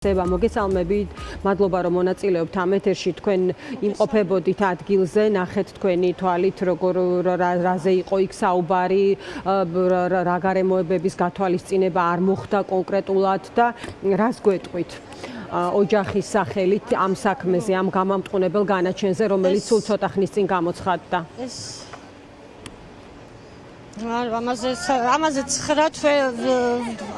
ზევა მოგესალმებით, მადლობა რომ მონაწილეობთ ამ ეთერში, თქვენ იმყოფებოდით ადგილზე, ნახეთ თქვენი თვალით როგორ რაზე იყო იქ საუბარი, რა გარემოებების გათვალისწინება არ მოხდა კონკრეტულად და რას გვეტყვით ოჯახის სახელით ამ საქმეზე, ამ გამამტყუნებელ განაჩენზე, რომელიც სულ ცოტა ხნის წინ გამოცხადდა.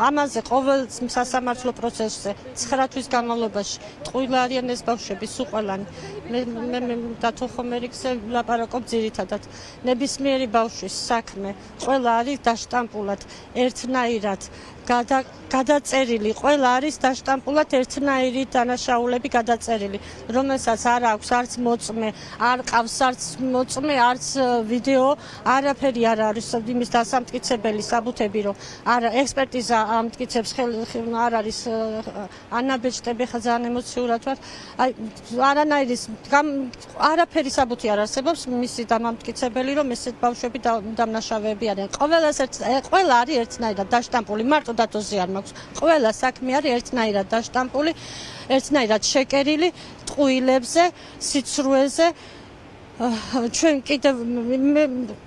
ამაზე ყოველ სასამართლო პროცესზე 9 თვის განმავლობაში ტყუილ არიან ეს ბავშვები სულ ყველანი. მე დათოხომერიქზე ვლაპარაკობ ძირითადად. ნებისმიერი ბავშვის საქმე ყველა არის დაშტამპულად, ერთნაირად გადაწერილი, ყველა არის დაშტამპულად ერთნაირი დანაშაულები გადაწერილი, რომელსაც არ აქვს არც მოწმე, არ ყავს არც მოწმე, არც ვიდეო, არაფერი არ არის იმის დასამტკიცებელი საბუთები, რომ არა ექსპერტიზა ამტკიცებს არ არის ანაბეჭდები ხა ძალიან ემოციურად ვარ. აი არაფერი საბუთი არ არსებობს მისი დამამტკიცებელი, რომ ესეთ ბავშვები დამნაშავეები არიან. ყველა არის ერთნაირად დაშტამპული, მარტო დატოზე არ მაქვს. ყველა საქმე არის ერთნაირად დაშტამპული, ერთნაირად შეკერილი ტყუილებზე, სიცრუეზე. ჩვენ კიდევ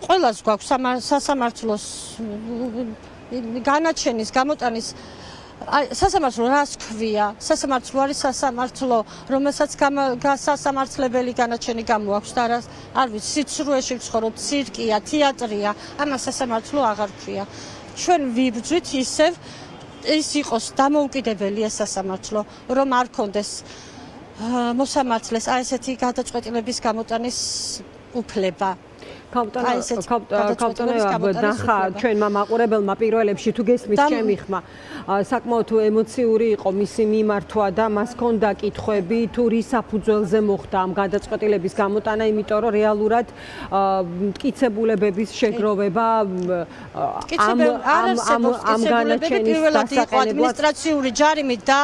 ყველას გვაქვს სასამართლოს განაჩენის გამოტანის სასამართლო რას ქვია? სასამართლო არის სასამართლო, რომელსაც სასამართლებელი განაჩენი გამოაქვს და არ ვიცი, სიცრუეში ვცხოვრობ, ცირკია, თეატრია, ამას სასამართლო აღარ ქვია. ჩვენ ვიბრძვით ისევ ის იყოს დამოუკიდებელი ეს სასამართლო, რომ არ კონდეს მოსამართლეს აი ესეთი გადაწყვეტილების გამოტანის უფლება. ნახა ჩვენმა მაყურებელმა პირველებში თუ გესმის ჩემი ხმა, საკმაოდ ემოციური იყო მისი მიმართვა და მას ჰქონდა კითხვები თუ რის საფუძველზე მოხდა ამ გადაწყვეტილების გამოტანა, იმიტომ რომ რეალურად მტკიცებულებების შეგროვება ამ განაჩენის დასაყენებლად ადმინისტრაციული ჯარიმით და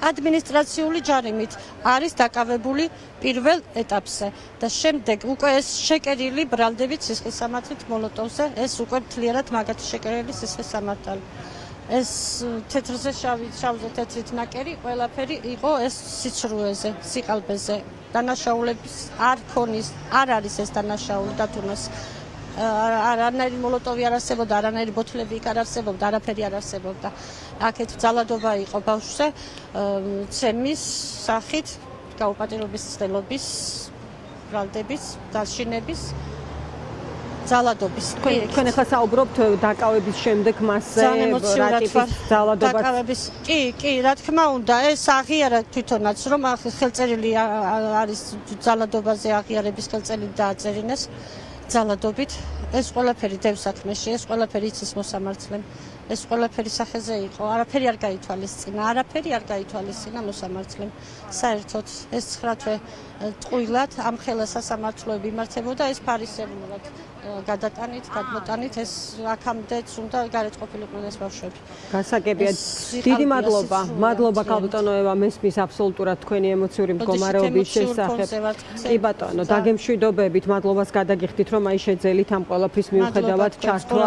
ადმინისტრაციული ჯარიმით არის დაკავებული პირველ ეტაპზე და შემდეგ უკვე ეს შეკერილი ბრალდებით სისხლის სამართლით მოლოტოვზე, ეს უკვე მთლიანად მაგათი შეკერილი სისხლის სამართალი. ეს თეთრზე შავზე თეთრით ნაკერი, ყველაფერი იყო ეს სიცრუეზე, სიყალბეზე. დანაშაულების არ არის ეს დანაშაული დათუნას. არანაირი მოლოტოვი არ არსებობდა, არანაირი ბოთლები იქ არ არსებობდა, არაფერი არ არსებობდა. აქეთ ძალადობა იყო ბავშვზე, ცემის სახით, გაუპატიურების ცდელობის, ბრალდების, დაშინების, ძალადობის. თქვენ ახლა საუბრობთ დაკავების შემდეგ მასზე, რა ტიპის ძალადობას? კი, რა თქმა უნდა, ეს აღიარა თვითონაც, რომ ხელწერილი არის ძალადობაზე აღიარების ხელწერილი დააწერინეს. ძალადობით ეს ყველაფერი დევსაქმეში, ეს ყველაფერი იცის მოსამართლემ, ეს ყველაფერი სახეზე იყო, არაფერი არ გაითვალისწინა მოსამართლემ. საერთოდ ეს 9 თვე ტყუილად ამ ხელა სასამართლოები იმართებოდა, ეს ფარისეულად გადატანით, გადმოტანით, ეს აქამდეც უნდა გარეთ ყოფილიყვნენ ეს ბავშვები. გასაგებია. დიდი მადლობა ქალბატონო ევა, მესმის აბსოლუტურად თქვენი ემოციური მდგომარეობის შესახებ. კი ბატონო, დაგემშვიდობებით, მადლობას გადაგიხდით, რომ აი შეძელით ამ ყველაფრის მიუხედავად ჩართვა.